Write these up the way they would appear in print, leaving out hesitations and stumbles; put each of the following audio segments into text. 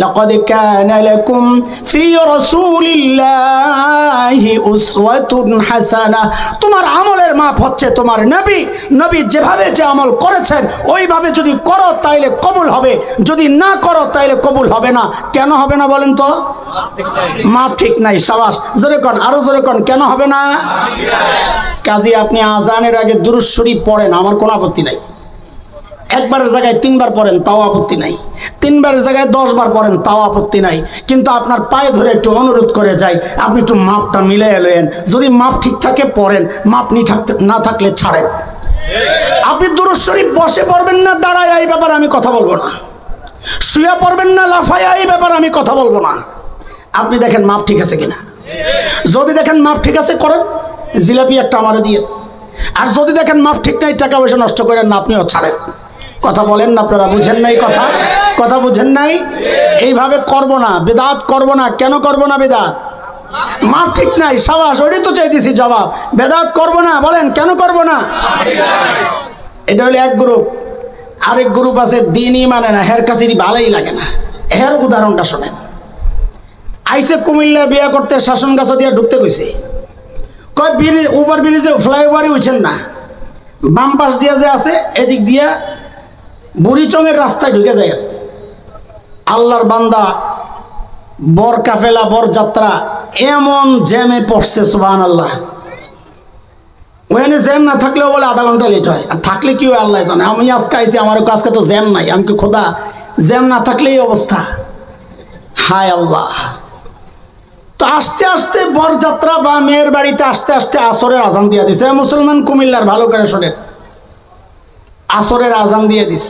লাকাদ কানা লাকুম ফি রাসূলিল্লাহি উসওয়াতুন হাসানাহ। তোমার আমলের মাপ হচ্ছে তোমার নবী। নবী যেভাবে যে আমল করেছেন ওইভাবে যদি করো তাইলে কবুল হবে, যদি না করো তাইলে কবুল হবে না। কেন হবে না বলেন তো? মাপ ঠিক নাই। শাবাশ, জোরে কোন, আরো জোরে কোন, কেন হবে না? কাজী আপনি আজানের আগে দুরূদ শরীফ পড়েন, আমার কোনো আপত্তি নাই। একবারের জায়গায় 3 বার পড়েন, তাও আপত্তি নাই। 3 বারের জায়গায় 10 বার পড়েন, তাও আপত্তি নাই। কিন্তু আপনার পায়ে ধরে একটু অনুরোধ করে যাই, আপনি একটু মাপটা মিলে এলেন। যদি মাপ ঠিক থাকে পড়েন, মাপ না থাকলে ছাড়েন। আপনি দুরূদ শরীফ বসে পড়বেন না দাঁড়ায়, এই ব্যাপারে আমি কথা বলবো না। শুয়ে পড়বেন না লাফায়, এই ব্যাপারে আমি কথা বলবো না। আপনি দেখেন মাপ ঠিক আছে কিনা। যদি দেখেন মাপ ঠিক আছে করেন, জিলাপি একটা আমারে দিয়ে। আর যদি দেখেন মাপ ঠিক নাই, টাকা পয়সা নষ্ট করেন না, আপনিও ছাড়েন। কথা বলেন না আপনারা, বুঝেন নাই কথা? কথা বুঝেন নাই? এইভাবে করব না, বিদআত করব না। কেন করব না বিদআত? মাপ ঠিক নাই। শাবাশ, ওইটাই তো চাইতেছি জবাব। বিদআত করব না, বলেন কেন করব না? এটা হলো এক গ্রুপ। আরেক গ্রুপ আছে দিনই মানে না, হের কাছে ভালোই লাগে না। হের উদাহরণটা শোনেন। আইসে কুমিল্লা বিয়ে করতে, শাসন গাছা দিয়ে ঢুকতে কইছে। কয় ওভার ব্রিজে ফ্লাইওভারে উঠছেন না, বাম পাশ দিয়ে যে আছে এদিক দিয়ে বুড়িচঙের রাস্তায় ঢুকে যায়। আল্লাহর বান্দা, বর কাফেলা, বর যাত্রা এমন জ্যামে পড়ছে, সুবহানাল্লাহ। ওখানে জ্যাম না থাকলেও বলে আধা ঘন্টা লেট হয়, আর থাকলে কি হয় আল্লাহ জানে। আমি আজকে আইসি, আমার আজকে তো জ্যাম নাই। আমি কি খোদা, জ্যাম না থাকলে এই অবস্থা? হায় আল্লাহ। তো আস্তে আস্তে বরযাত্রা বা মেয়ের বাড়িতে আস্তে আস্তে আসরের আজান দিয়ে দিছে। মুসলমান কুমিল্লার, ভালো করে শোনেন, আসরের আজান দিয়ে দিস।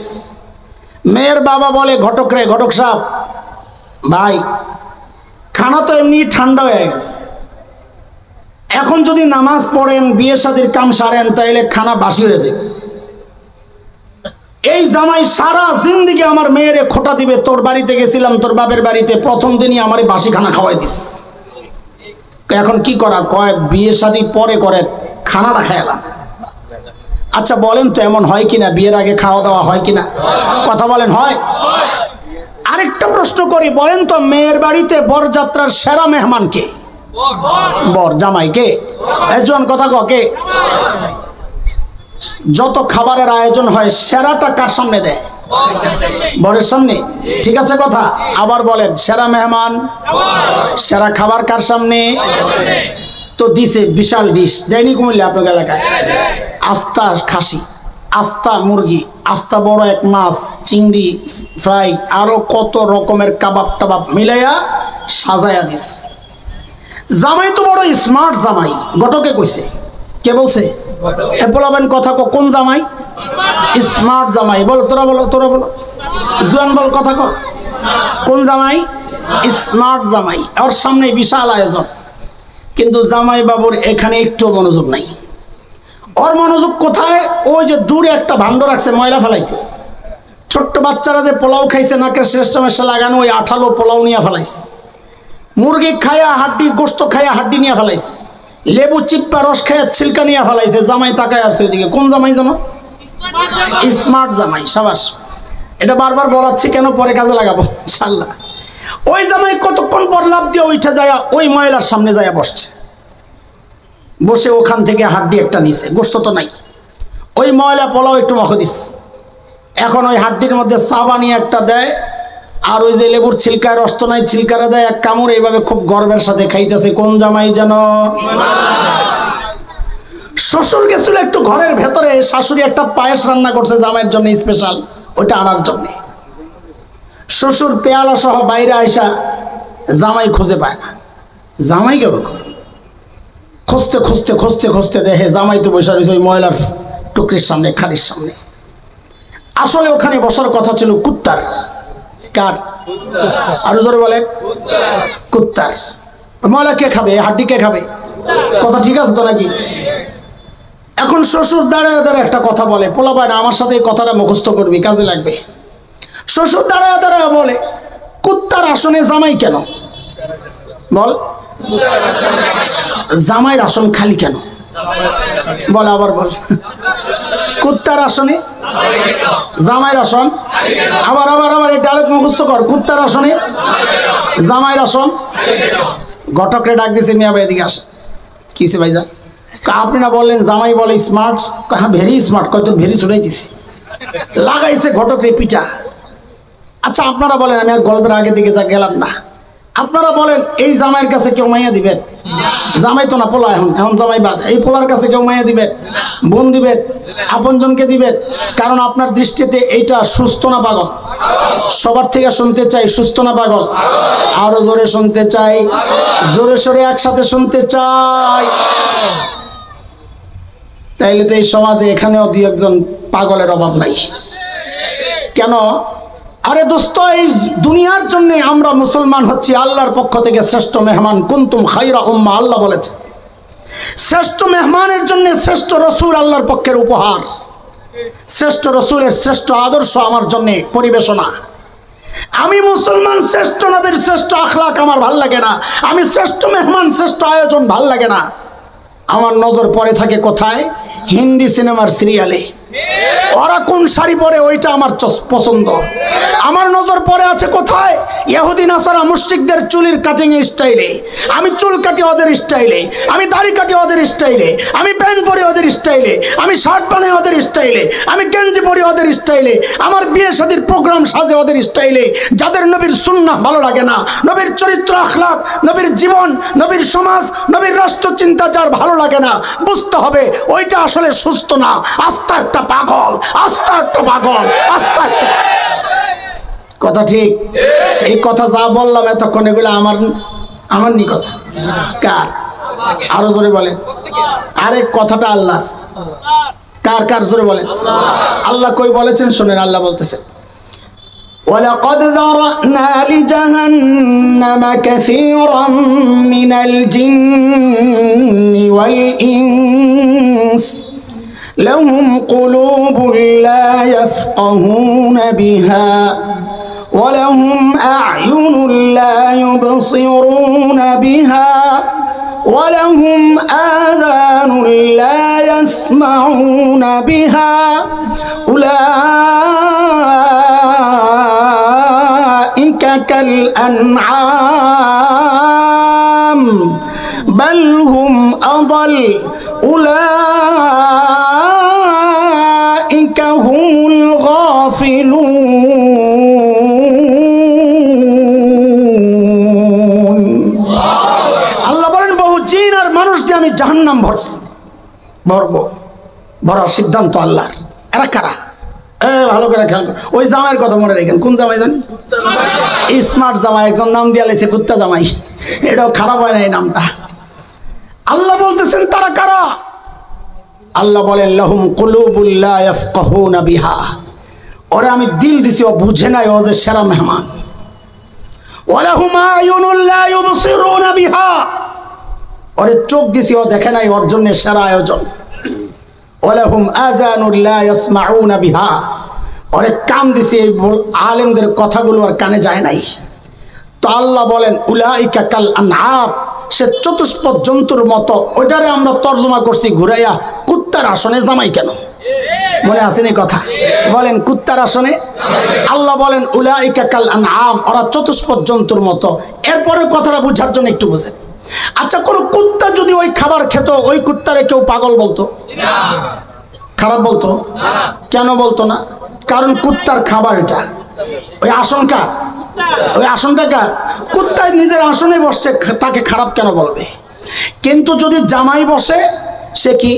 মেয়ের বাবা বলে, ঘটক রে, ঘটক সাহেব ভাই, খানা তো এমনি ঠান্ডা হয়ে গেছে, এখন যদি নামাজ পড়েন, বিয়ে শাদীর কাম সারেন, তাইলে খানা বাসি হয়ে যায়। এই জামাই সারা জিন্দিগি আমার মেয়েরে খোটা দিবে। তোর বাড়িতে গেছিলাম, তোর বাপের বাড়িতে, প্রথম দিনই আমার বাসি খানা খাওয়াই দিস। এখন কি করা? কয় বিয়ে শাদী পরে করে, খানাটা খাইলাম। আচ্ছা বলেন তো এমন হয় কিনা? বিয়ের আগে খাওয়া দাওয়া হয় কিনা? কথা বলেন, হয়? আরেকটা প্রশ্ন করি, বলেন তো মেয়ের বাড়িতে বরযাত্রার সেরা মেহমান কে? বর, জামাই কে? একজন কথা কে? যত খাবারের আয়োজন হয় সেরাটা কার সামনে দেয়? বরের সামনে। ঠিক আছে কথা? আবার বলেন, সেরা মেহমান, সেরা খাবার কার সামনে? তো দিছে বিশাল ডিশ, দেয়নি কুমিল্লা আপনার এলাকায়? আস্তা খাসি, আস্তা মুরগি, আস্তা বড় এক মাছ, চিংড়ি ফ্রাই, আরো কত রকমের কাবাব টাবাব মিলাইয়া সাজাইয়া দিস। জামাই তো বড় স্মার্ট জামাই। ঘটকে কইছে, কে বলছে? বলাবেন কথা, কোন জামাই? স্মার্ট জামাই। বল, তোরা বলো, তোরা বলো, জুয়ান বল কথা কো, কোন জামাই? স্মার্ট জামাই। ওর সামনে বিশাল আয়োজন, কিন্তু জামাই বাবুর এখানে একটু মনোযোগ নাই। ওর মনোযোগ কোথায়? ওই যে দূরে একটা ভাণ্ড রাখছে ময়লা ফেলাইতে। ছোট্ট বাচ্চারা যে পোলাও খাইছে, নাকের শ্রেষ্ঠ মেশা লাগানো, ওই আঠালো পোলাও নিয়ে ফেলাইছে। মুরগি খায়া হাড্ডি, গোস্ত খায়া হাড্ডি নিয়ে ফেলাইছে। লেবু চিপ্পা রস খায়া ছিলকা নিয়ে ফেলাইছে। জামাই তাকায় আসছে ওইদিকে। কোন জামাই জানো? স্মার্ট জামাই। সাবাস। এটা বারবার বলাচ্ছি কেন, পরে কাজে লাগাবো ইনশাআল্লাহ। ওই জামাই কতক্ষণ পর লাভ দিয়ে উঠে যায় ওই ময়লার সামনে যায় বসছে। বসে ওখান থেকে হাড্ডি একটা নিছে, গোস্ত তো নাই। ওই ময়লা পোলাও একটু মাখো দিস। এখন ওই হাড্ডির মধ্যে চা বানিয়ে একটা দেয়, আর ওই যে লেবুর ছিলকায় রস তো নাই, ছিলকারে দেয় এক কামড়। এইভাবে খুব গর্বের সাথে খাইতেছে। কোন জামাই যেন? শ্বশুর গেছিল একটু ঘরের ভেতরে, শাশুড়ি একটা পায়েস রান্না করছে জামাইয়ের জন্য স্পেশাল, ওইটা আনার জন্য। শ্বশুর পেয়ালা সহ বাইরে আইসা জামাই খুঁজে পায় না। জামাই গেল খুঁজতে খুঁজতে খুঁজতে খুঁজতে দেখে জামাই তো বসে রয়েছে ওই ময়লার টুকরির সামনে, খাড়ির সামনে। আসলে ওখানে বসার কথা ছিল কুত্তার। কার? আরো জোরে বলে, কুত্তার। ময়লা কে খাবে? হাড্ডি কে খাবে? কথা ঠিক আছে তো নাকি? এখন শ্বশুর দাঁড়ায় দাঁড়ায় একটা কথা বলে, পোলা পায় না, আমার সাথে এই কথাটা মুখস্থ করবি, কাজে লাগবে। শ্বশুর দাঁড়ায় দাঁড়ায় বলে, কুত্তার আসনে জামাই কেন? বল, জামাইয়ের আসন খালি কেন? বল, আবার বল। কুত্তার আসনে জামাইয়ের আসন। আবার আবার আবার এই ডায়লগ মুখস্থ কর, কুত্তার আসনে জামাইয়ের আসন। ঘটকরে ডাক দিছে, মিয়া ভাই এদিকে আসে। কিসে ভাইজান? আপনি না বললেন জামাই বলে স্মার্ট? হ্যাঁ ভেরি স্মার্ট। কত ভেরি ছুটাই দিছি, লাগাইছে ঘটকরে পিঠা। আচ্ছা আপনারা বলেন, আমি আর গল্পের আগে দিকে যা গেলাম না, আপনারা বলেন এই জামাইয়ের কাছে কেউ মাইয়া দিবেন? জামাই তো না, পোলা। এখন জামাই বাদ। এই পোলার কাছে কেউ মাইয়া দিবেন? বোন দিবেন? আপনজনকে দিবেন? কারণ আপনার দৃষ্টিতে এইটা সুস্থ না পাগল? সবার থেকে শুনতে চাই, সুস্থ না পাগল? আরো জোরে শুনতে চাই, জোরে সোরে একসাথে শুনতে চাই। তাইলে তো এই সমাজে এখানেও দুই একজন পাগলের অভাব নাই। কেন? আরে দোস্ত, এই দুনিয়ার জন্য আমরা মুসলমান হচ্ছি আল্লাহর পক্ষ থেকে শ্রেষ্ঠ মেহমান। কুনতুম খায়রা উম্মাহ, আল্লাহ বলেছে। শ্রেষ্ঠ মেহমানের জন্য শ্রেষ্ঠ রসুল আল্লাহর পক্ষের উপহার। শ্রেষ্ঠ রসুলের শ্রেষ্ঠ আদর্শ আমার জন্য পরিবেশনা। আমি মুসলমান, শ্রেষ্ঠ নবীর শ্রেষ্ঠ আখলাক আমার ভাল লাগে না। আমি শ্রেষ্ঠ মেহমান, শ্রেষ্ঠ আয়োজন ভাল লাগে না। আমার নজর পড়ে থাকে কোথায়? হিন্দি সিনেমার সিরিয়ালে। ওরা কোন শাড়ি পরে ওইটা আমার পছন্দ। আমার নজর পড়ে আছে কোথায়? ইহুদি নাসারা মুশরিকদের চুলের কাটিং স্টাইলে। আমি চুল কাটি ওদের স্টাইলে, আমি দাড়ি কাটি ওদের স্টাইলে, আমি প্যান্ট পরি ওদের স্টাইলে, আমি শার্ট বানাই ওদের স্টাইলে, আমি গেঞ্জি পরি ওদের স্টাইলে, আমার বিয়ে শাদীর প্রোগ্রাম সাজে ওদের স্টাইলে। যাদের নবীর সুন্নাহ ভালো লাগে না, নবীর চরিত্র আখলাক, নবীর জীবন, নবীর সমাজ, নবীর রাষ্ট্র চিন্তা যার ভালো লাগে না, বুঝতে হবে ওইটা আসলে সুস্থ না, আস্থা একটা পাগল, আস্থা একটা পাগল, আস্থা একটা। কথা ঠিক? এই কথা যা বললাম এতক্ষণ, এগুলো আমার নি কথা। কার? আরো জোরে বলেন। আরে কথাটা আল্লাহ। কার? কার? জোরে বলেন। আল্লাহ কই বলেছেন শুনেন, আল্লাহ বলতেছে, وَلَقَدْ ذَرَأْنَا لِجَهَنَّمَ كَثِيرًا مِنَ الْجِنِّ وَالْإِنسِ لهم قلوب لا يفقهون بها ولهم أعين لا يبصرون بها ولهم آذان لا يسمعون بها أولئك كالأنعام بل هم أضل أولئك هم الغافلون। আল্লাহ বলেন, বহু জিন আর মানুষ দিয়ে আমি জাহান্নাম ভরার সিদ্ধান্ত আল্লাহর। এরা কারা? ভালো করে খেয়াল করো। ওই জামাইয়ের কথা মনে রাখেন। কোন জামাই জানি? স্মার্ট জামাই। একজন নাম দিয়ে লাইছে কুত্তা জামাই। এটাও খারাপ হয় না এই নামটা। আল্লাহ বলতেছেন তারা কারা? আল্লাহ বলেন, লাহুম কুলুবুল লা ইয়াফকাহুনা বিহা। ওরে আমি দিল দিছি, ও বুঝে নাই ও যে সেরা মেহমান। ওয়ালাহুম আয়ুনুল লা ইউবসিরুনা বিহা। ওরে চোখ দিছি, ও দেখে নাই, ওর জন্য সেরা আয়োজন। ওয়ালাহুম আযানুল লা ইয়াসমাউনা বিহা। ওরে কান দিছি, এই আলেমদের কথাগুলো আর কানে যায় নাই। তো আল্লাহ বলেন, উলাইকা কাল আনআম, সে চতুষ্পদ জন্তুর মতো। ওইটারে আমরা তর্জমা করছি ঘুরাইয়া, কুত্তার আসনে জামাই কেন? মনে আসেনি কথা? বলেন, কুত্তার আসনে। আল্লাহ বলেন উলাইকা কাল আনআম, ওরা চতুষ্পদ জন্তুর মতো। এরপরে কথাটা বুঝার জন্য একটু বুঝেন। আচ্ছা, কোন কুত্তা যদি ওই খাবার খেত, ওই কুত্তারে কেউ পাগল বলতো? খারাপ বলতো? কেন বলতো না? কারণ কুত্তার খাবার এটা। ওই আসনটা, ওই আসনটা কার? কুত্তায় নিজের আসনে বসছে, তাকে খারাপ কেন বলবে? কিন্তু যদি জামাই বসে, সে কি?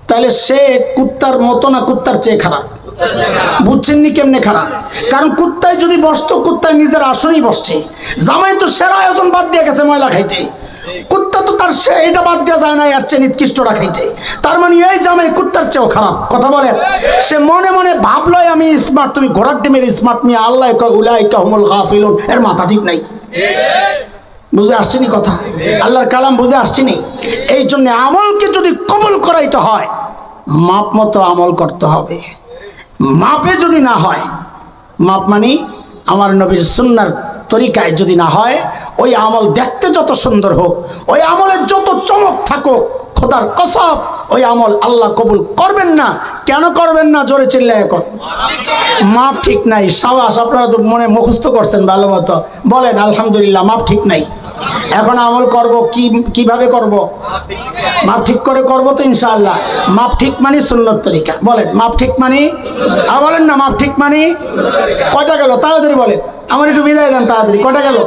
তাহলে সে কুত্তার মতো না, কুত্তার চেয়ে খারাপ। বুঝছেননি কেমনে খারাপ? কারণ কুত্তায় যদি বসতো, কুত্তায় নিজের আসনেই বসছে। জামাই তো সেরা আয়োজন বাদ দিয়ে গেছে ময়লা খাইতে। কুত্তা তো তার এটা বাদ দেওয়া যায় না, এর চেয়ে নিকৃষ্টটা খাইতে। তার মানে এই জামাই কুত্তার চেয়েও খারাপ। কথা বলেন। সে মনে মনে ভাবলো আমি স্মার্ট, তুমি ঘোড়ার ডিমের স্মার্ট নিয়ে। আল্লাহ কয় উলাইকা হুমুল গাফিলুন। এর মাথা ঠিক নাই। বুঝে আসছেনি কথা? আল্লাহর কালাম বুঝে আসছেনি? এই জন্য আমলকে যদি কবুল করাইতে হয়, মাপ মতো আমল করতে হবে। মাপে যদি না হয়, মাপ মানে আমার নবীর সুন্নাহর তরিকায় যদি না হয়, ওই আমল দেখতে যত সুন্দর হোক, ওই আমলের যত চমক থাকুক, খোদার কসম ওই আমল আল্লাহ কবুল করবেন না। কেন করবেন না? জোরে চিল্লায় এখন। মাপ ঠিক নাই। সাবাস, আপনারা তো মনে মুখস্থ করছেন ভালো মতো, বলেন আলহামদুলিল্লাহ। মাপ ঠিক নাই, এখন আমল করব কিভাবে করব? মাপ ঠিক করে করব তো ইনশাআল্লাহ। মাপ ঠিক মানে সুন্নত তরিকা। বলেন মাপ ঠিক মানে, বলেন না মাপ ঠিক মানে কয়টা গেল? তাড়াতাড়ি বলেন, আমার একটু বিদায় দেন তাড়াতাড়ি। কয়টা গেল?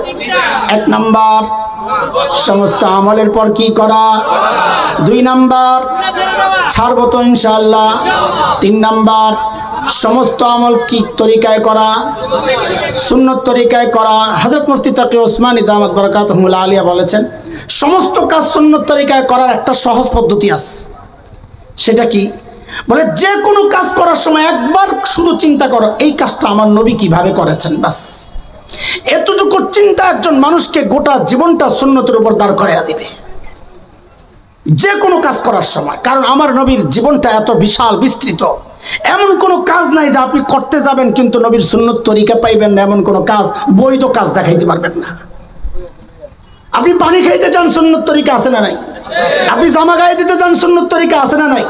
1 নাম্বার সমস্ত আমলের পর কি করা, 2 নাম্বার ছাড়বো তো ইনশাআল্লাহ, 3 নাম্বার সমস্ত আমল কি তরিকায় করা, সুন্নত তরিকায় করা। হযরত মুফতি তাকি ওসমানী দামাত বারাকাতুহুল আলিয়া বলেছেন সমস্ত কাজ সুন্নত তরিকায় করার একটা সহজ পদ্ধতি আছে। সেটা কি? বলে যে কোনো কাজ করার সময় একবার শুধু চিন্তা করো এই কাজটা আমার নবী কিভাবে করেছেন, বাস এতটুকু চিন্তা একজন মানুষকে গোটা জীবনটা সুন্নতের উপর দাঁড় করাইয়া দিবে যে কোনো কাজ করার সময়। কারণ আমার নবীর জীবনটা এত বিশাল বিস্তৃত, এমন কোনো কাজ নাই যে আপনি করতে যাবেন কিন্তু নবীর সুন্নত তরিকা পাইবেন না, এমন কোনো কাজ, বৈধ কাজ দেখাইতে পারবেন না। আপনি পানি খাইতে চান, সুন্নত তরিকা আছে না নাই? আপনি জামা গায়ে দিতে চান, সুন্নত তরিকা আছে না নাই?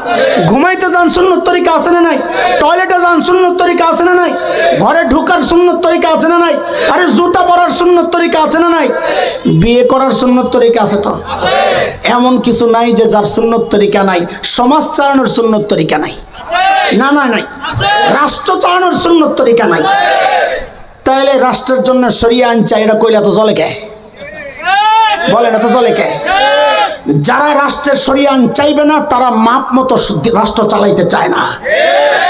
ঘুমাইতে যান, সুন্নত তরিকা আছে না নাই? টয়লেটে যান, সুন্নত তরিকা আছে না নাই? ঘরে ঢোকার সুন্নত তরিকা আছে না নাই? আরে জুতা পরার সুন্নত তরিকা আছে না নাই? বিয়ে করার সুন্নত তরিকা আছে তো? এমন কিছু নাই যে যার সুন্নত তরিকা নাই। সমাজ চালানোর সুন্নত তরিকা নাই, না না নাই। রাষ্ট্র চালানোর সুন্নত তরিকা নাই। তাইলে রাষ্ট্রের জন্য শরিয়া আইন চাই, এটা কইলা তো চলে কে? বলেন এত চলে কে? যারা রাষ্ট্রের শরিয়া আইন চাইবে না তারা মাপ মতো রাষ্ট্র চালাইতে চায় না।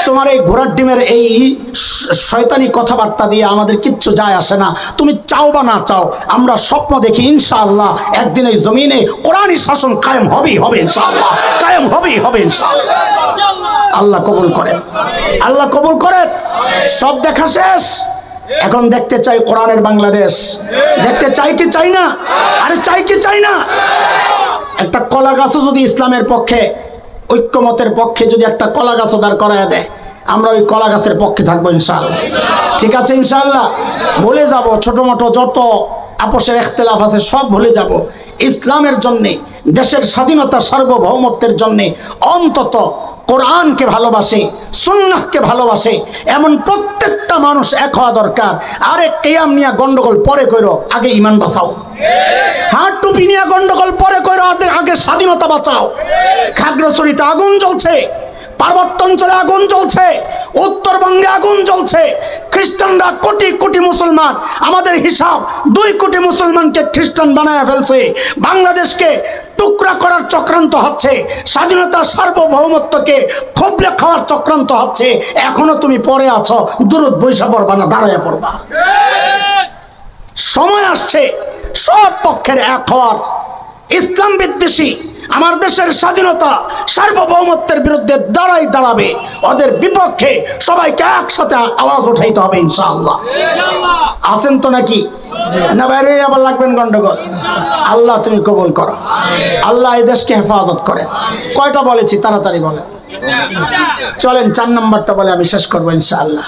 তোমার এই ঘোড়ার ডিমের এই শয়তানি কথাবার্তা দিয়ে আমাদের কিচ্ছু যায় আসে না। তুমি চাও বা না চাও, আমরা স্বপ্ন দেখি ইনশাআল্লাহ একদিন এই জমিনে কোরআনী শাসন কায়েম হবেই হবে ইনশাআল্লাহ, কায়েম হবেই হবে ইনশাআল্লাহ। আল্লাহ কবুল করেন, আল্লাহ কবুল করেন। সব দেখা শেষ, এখন দেখতে চাই কোরআনের বাংলাদেশ। দেখতে চাই কি চাই না? আরে চাই কি চাই না? একটা কলা গাছও যদি ইসলামের পক্ষে, ঐক্যমতের পক্ষে যদি একটা কলা গাছও দাঁড় করায় দেয়, আমরা ওই কলা গাছের পক্ষে থাকবো ইনশাআল্লাহ। ঠিক আছে ইনশাআল্লাহ। ভুলে যাব ছোট মোটো যত আপোষের ইখতিলাফ আছে সব ভুলে যাব। ইসলামের জন্যে, দেশের স্বাধীনতা সার্বভৌমত্বের জন্যে অন্তত কোরআনকে ভালোবাসে, সুন্নাহকে ভালোবাসে এমন প্রত্যেকটা মানুষ এক হওয়া দরকার। আরে কিয়াম নিয়ে গন্ডগোল পরে কইরো, আগে ঈমান বাঁচাও। হাত টুপি নিয়ে গন্ডগোল পরে কইরো, আগে স্বাধীনতা বাঁচাও। খাগড়াছড়িতে আগুন জ্বলছে, পার্বত্য অঞ্চলে আগুন জ্বলছে, উত্তরবঙ্গে আগুন জ্বলছে। খ্রিস্টানরা কোটি কোটি মুসলমান, আমাদের হিসাব 2 কোটি মুসলমানকে খ্রিস্টান বানায় ফেলছে। বাংলাদেশকে টুকরা করার চক্রান্ত হচ্ছে, স্বাধীনতা সার্বভৌমত্বকে খোবলে খাওয়ার চক্রান্ত হচ্ছে। এখনো তুমি পরে আছো, দুরুদ বৈশা পড়বা না, দাঁড়াইয়া পড়বা। সময় আসছে সব পক্ষের এক হওয়ার। ইসলাম বিদ্বেষী আমার দেশের স্বাধীনতা সার্বভৌমত্বের বিরুদ্ধে দাঁড়াবে, ওদের বিপক্ষে সবাইকে একসাথে আওয়াজ উঠাইতে হবে ইনশাআল্লাহ। আছেন তো নাকি? না বাইরে আবার লাগবেন গন্ডগোল? আল্লাহ তুমি কবুল করো, আল্লাহ এই দেশকে হেফাজত করেন। কয়টা বলেছি তাড়াতাড়ি বলেন। চলেন 4 নম্বরটা বলে আমি শেষ করবো ইনশাআল্লাহ,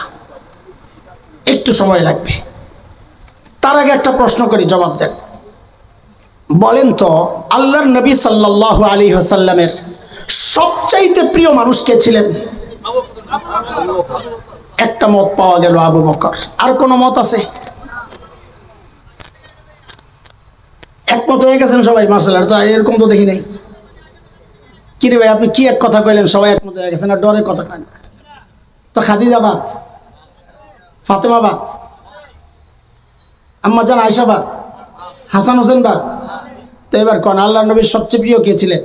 একটু সময় লাগবে। তার আগে একটা প্রশ্ন করি, জবাব দেন। বলেন তো আল্লাহর নবী সাল্লাল্লাহু আলাইহি ওয়াসাল্লামের সবচাইতে প্রিয় মানুষ কে ছিলেন? একটা মত পাওয়া গেল আবু বকর। আর কোন মত আছে? একমত হয়ে গেছেন সবাই? মাশাআল্লাহ, তো এরকম তো দেখি নাই। কি রে ভাই, আপনি কি এক কথা কইলেন সবাই একমত হয়ে গেছেন, আর ডরে কথা কয় না? তো খাদিজা বাদ, ফাতেমা বাদ, আম্মা জান আয়েশা বাদ, হাসান হোসেন বাদ। তো এবার কোন আল্লাহর নবীর সবচেয়ে প্রিয় কে ছিলেন?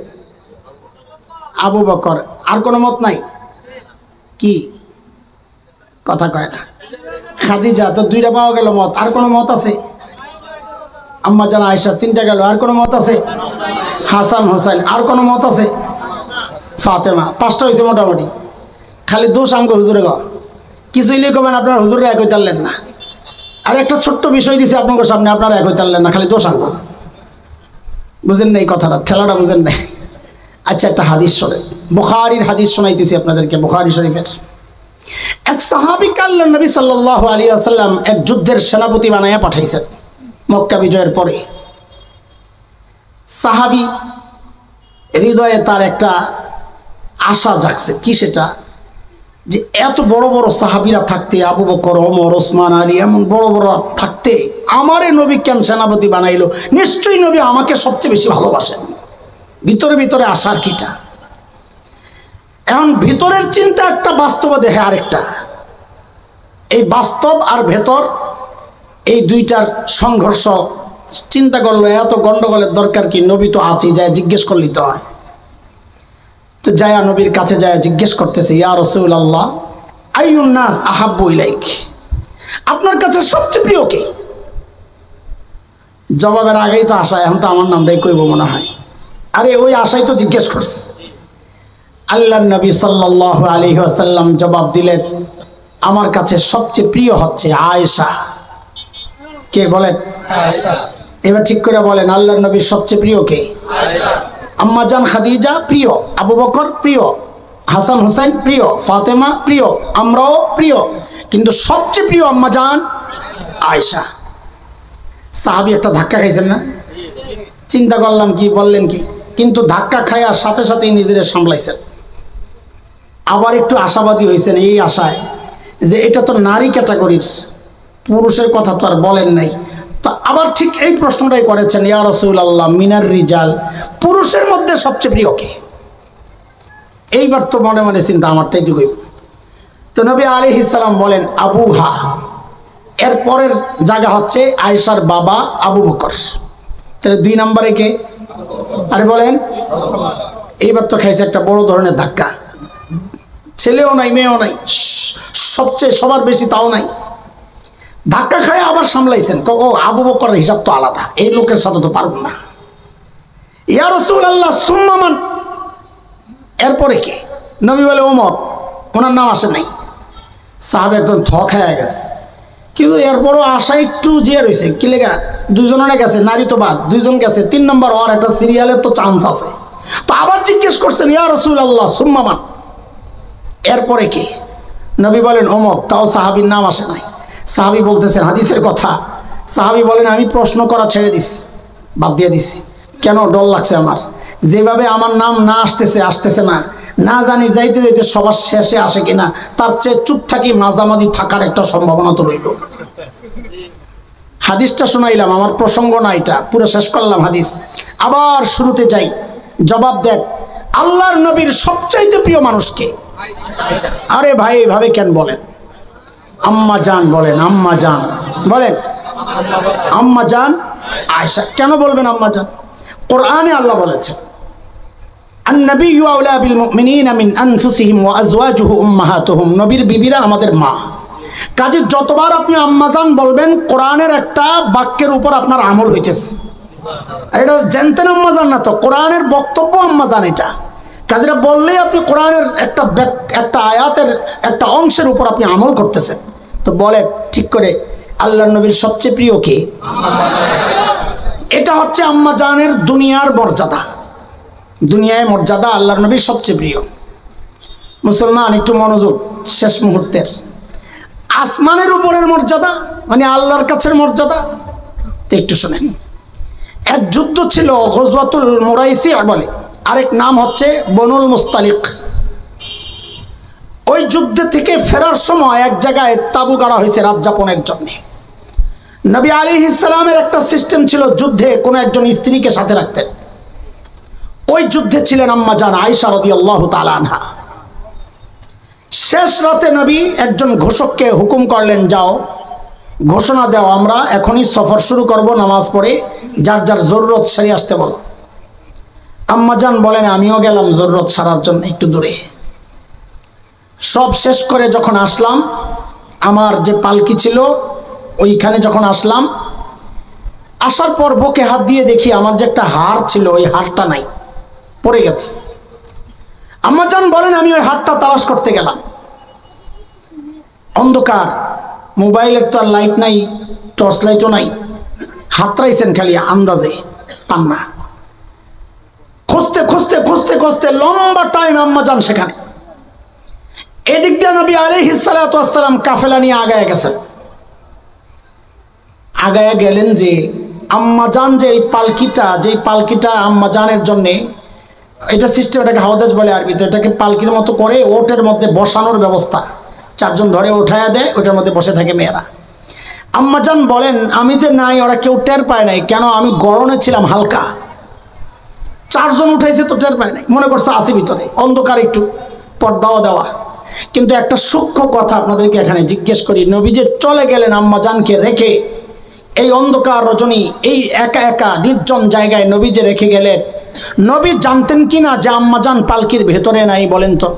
আবু বকর। আর কোনো মত নাই? কি কথা কয় না? খাদিজা। তো 2টা পাওয়া গেল মত। আর কোনো মত আছে? আম্মা জান আয়েশা 3টা গেল। আর কোনো মত আছে? হাসান হোসেন। আর কোনো মত আছে? ফাতেমা। 5টা হয়েছে মোটামুটি। খালি দোষ আঙ্গ হুজুরে গো, কিছুই লিখবেন আপনার হুজুরে এক হইতারলেন না। আর একটা ছোট্ট বিষয় দিছে আপনাদের সামনে, আপনারা এক হইতারলেন না, খালি দোষ আঙ্গ। বুঝেন নাই কথাটা, ঠেলাটা বুঝেন নাই। আচ্ছা, একটা হাদিস শোনেন, বুখারীর হাদিস শোনাইতেছি আপনাদেরকে। বুখারী শরীফের এক সাহাবীকে আল্লাহর নবী সাল্লাল্লাহু আলাইহি ওয়াসাল্লাম এক যুদ্ধের সেনাপতি বানায়া পাঠাইছেন মক্কা বিজয়ের পরে। সাহাবী হৃদয়ে তার একটা আশা জাগছে। কি সেটা? যে এত বড় বড় সাহাবীরা থাকতে, আবু বকর, ওমর, ওসমান, আলী, এমন বড় বড় থাকতে আমারে নবী কেন সেনাপতি বানাইলো? নিশ্চয়ই নবী আমাকে সবচেয়ে বেশি ভালোবাসেন। ভিতরে ভিতরে আশার কিটা। এখন ভিতরের চিন্তা একটা, বাস্তবে দেখে আরেকটা। এই বাস্তব আর ভেতর এই দুইটার সংঘর্ষ চিন্তা করলো, এত গন্ডগোলের দরকার কি? নবী তো আছে, যায় জিজ্ঞেস করলি তো হয়। তো যায়া নবীর কাছে যায় জিজ্ঞেস করতেছে, ইয়া রাসূলুল্লাহ আইয়ুন নাস আহাব্বু ইলাইক, আপনার কাছে সবচেয়ে প্রিয় কে? জবাবের আগেই তো আশা, এখন তো আমার নামটাই কইব মনে হয়। আরে ওই আশাই তো জিজ্ঞেস করছে। আল্লাহর নবী সাল্লাল্লাহু আলাইহি ওয়াসাল্লাম জবাব দিলেন, আমার কাছে সবচেয়ে প্রিয় হচ্ছে আয়েশা। কে বলেন? আয়েশা। এবার ঠিক করে বলেন, আল্লাহর নবীর সবচেয়ে প্রিয় কে? আয়েশা। আম্মা জান খাদিজা প্রিয়, আবু বকর প্রিয়, হাসান হুসাইন প্রিয়, ফাতেমা প্রিয়, আমরাও প্রিয়, কিন্তু সবচেয়ে প্রিয় আম্মা জান আয়েশা। সাহাবী একটা ধাক্কা খাইছেন না? চিন্তা করলাম কি বললেন কি, কিন্তু ধাক্কা খায়ার সাথে সাথেই নিজেরা সামলাইছেন। আবার একটু আশাবাদী হয়েছেন এই আশায় যে এটা তো নারী ক্যাটাগরির, পুরুষের কথা তো আর বলেন নাই। তো আবার ঠিক এই প্রশ্নটাই করেছেন, ইয়া রাসূলুল্লাহ মিনার রিজাল, পুরুষের মধ্যে সবচেয়ে প্রিয় কে? এইবার তো মনে মনে চিন্তা আমারটাই তো কইব। তো নবী আলাইহিস সালাম বলেন আবুহা। এর পরের জায়গা হচ্ছে আয়েশার বাবা আবু বকর। তাহলে 2 নম্বরে কে? আরে বলেন। এইবার তো খাইছে একটা বড় ধরনের ধাক্কা। ছেলেও নাই, মেয়েও নাই, সবচেয়ে সবার বেশি তাও নাই। ধাক্কা খায় আবার সামলাইছেন, ও আবু বকরের হিসাব তো আলাদা, এই লোকের সাথে তো পারব না। ইয়া রাসূলুল্লাহ সুম্মা মান, এরপরে কে? নবী বলে ওমর, ওনার নাম আসে নাই। সাহাবা একদম থক হয়ে গেছে, কিন্তু এরপরও আশা একটু যে রয়েছে। কি লেগা? 2 জনে গেছে, নারী তো বাদ, 2 জন গেছে, 3 নম্বর হওয়ার একটা সিরিয়ালের তো চান্স আছে। তো আবার জিজ্ঞেস করছেন, ইয়া রাসূলুল্লাহ সুম্মা মান, এরপরে কে? নবী বলেন ওমর, তাও সাহাবীর নাম আসে নাই। সাহাবী বলতেছেন হাদিসের কথা। সাহাবী বলেন আমি প্রশ্ন করা ছেড়ে দিছি, বাদ দিয়ে দিছি। কেন? ডর লাগছে আমার, যেভাবে আমার নাম না আসতেছে না, না জানি যাইতে যাইতে সবার শেষে আসে কিনা, তার চেয়ে চুপ থাকি মাঝামাঝি থাকার একটা সম্ভাবনা তো রইল। হাদিসটা শোনাইলাম, আমার প্রসঙ্গ না এটা, পুরো শেষ করলাম হাদিস। আবার শুরুতে যাই, জবাব দেন আল্লাহর নবীর সবচাইতে প্রিয় মানুষকে? আরে ভাই এইভাবে কেন বলেন? আম্মা জান বলেন, আম্মা জান বলেন, আম্মা জান আয়েশা। কেন বলবেন আম্মা জান? কোরআনে আল্লাহ বলেছেন আন-নাবিয়্যু আওলা বিল মুমিনিনা মিন আনফুসিহিম ওয়া আজওয়াজুহু উম্মাহাতুহুম, নবীর বিবিরা আমাদের মা। কাজে যতবার আপনি আম্মা জান বলবেন, কোরআনের একটা বাক্যের উপর আপনার আমল হইতেছে। এটা জানতেন আম্মা জান না, তো কোরআনের বক্তব্য আম্মা জান এটা। কাজেরা বললেই আপনি কোরআনের একটা আয়াতের একটা অংশের উপর আপনি আমল করতেছেন। তো বলে ঠিক করে, আল্লাহর নবীর সবচেয়ে প্রিয় কে? এটা হচ্ছে আম্মা জানের দুনিয়ার মর্যাদা, দুনিয়ায় মর্যাদা, আল্লাহর নবীর সবচেয়ে প্রিয়। মুসলমান একটু মনোযোগ, শেষ মুহূর্তের। আসমানের উপরের মর্যাদা মানে আল্লাহর কাছের মর্যাদা, তো একটু শোনেন। এক যুদ্ধ ছিল গজওয়াতুল মুরাইসি বলে, আরেক নাম হচ্ছে বনুল মুস্তালিক। ওই যুদ্ধ থেকে ফেরার সময় এক জায়গায় তাঁবু গাড়া হয়েছে রাত যাপনের জন্য। নবী আলাইহিস সালামের একটা সিস্টেম ছিল, যুদ্ধে কোনো একজন স্ত্রীকে সাথে রাখতেন। ওই যুদ্ধে ছিলেন আম্মা জান আয়েশা রাদিয়াল্লাহু তাআলা আনহা। শেষ রাতে নবী একজন ঘোষককে হুকুম করলেন, যাও ঘোষণা দাও, আমরা এখনই সফর শুরু করব, নামাজ পড়ে যার যার জরুরত সারি আসতে বলো। আম্মা জান বলেন আমিও গেলাম জরুরত সারার জন্য একটু দূরে। সব শেষ করে যখন আসলাম, আমার যে পালকি ছিল ওইখানে যখন আসলাম, আসার পর বুকে হাত দিয়ে দেখি আমার যে একটা হার ছিল ওই হারটা নাই, পড়ে গেছে। আম্মা জান বলেন আমি ওই হারটা তালাশ করতে গেলাম। অন্ধকার, মোবাইলের তো আর লাইট নাই, টর্চ লাইটও নাই, হাতরাইছেন খালি আন্দাজে, পান না। খুঁজতে খুঁজতে খুঁজতে খুঁজতে লম্বা টাইম আম্মা জান সেখানে। এদিক দিয়ে নবী আলাইহিস সালাতু ওয়াস সালাম কাফেলা নিয়ে আগায় গেছেন। আগায় গেলেন যে আম্মা জান যে পালকিটা আম্মা জানের জন্যে এটা সিস্টেম, এটাকে হাওদাজ বলে আরবিতে। এটাকে পালকির মতো করে ওটের মধ্যে বসানোর ব্যবস্থা, চারজন ধরে উঠায়া দেয়, ওটার মধ্যে বসে থাকে মেয়েরা। আম্মাজান বলেন আমি যে নাই ওরা কেউ টের পায় নাই, কেন আমি গরমে ছিলাম হালকা, চারজন উঠাইছে তো টের পায় নাই, মনে করছে আসি ভিতরে অন্ধকার, একটু পর্দাও দেওয়া। কিন্তু একটা সূক্ষ্ম কথা আপনাদেরকে এখানে জিজ্ঞেস করি, নবী যে চলে গেলেন আম্মাজানকে রেখে, এই অন্ধকার রজনী, এই একা একা নির্জন জায়গায় নবী যে রেখে গেলেন, নবী জানতেন কিনা যে আম্মাজান পালকির ভেতরে নাই? বলেন তো।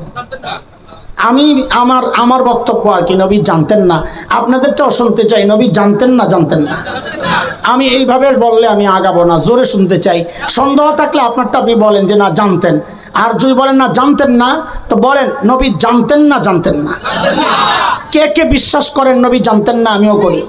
আমি আমার বক্তব্য আর কি, নবী জানতেন না। আপনাদেরটাও শুনতে চাই, নবী জানতেন না? জানতেন না। আমি এইভাবে বললে আমি আগাবো না, জোরে শুনতে চাই। সন্দেহ থাকলে আপনারটা আপনি বলেন যে না জানতেন, আর যদি বলেন না জানতেন না, তো বলেন নবী জানতেন না? জানতেন না। কে কে বিশ্বাস করেন নবী জানতেন না? আমিও করি।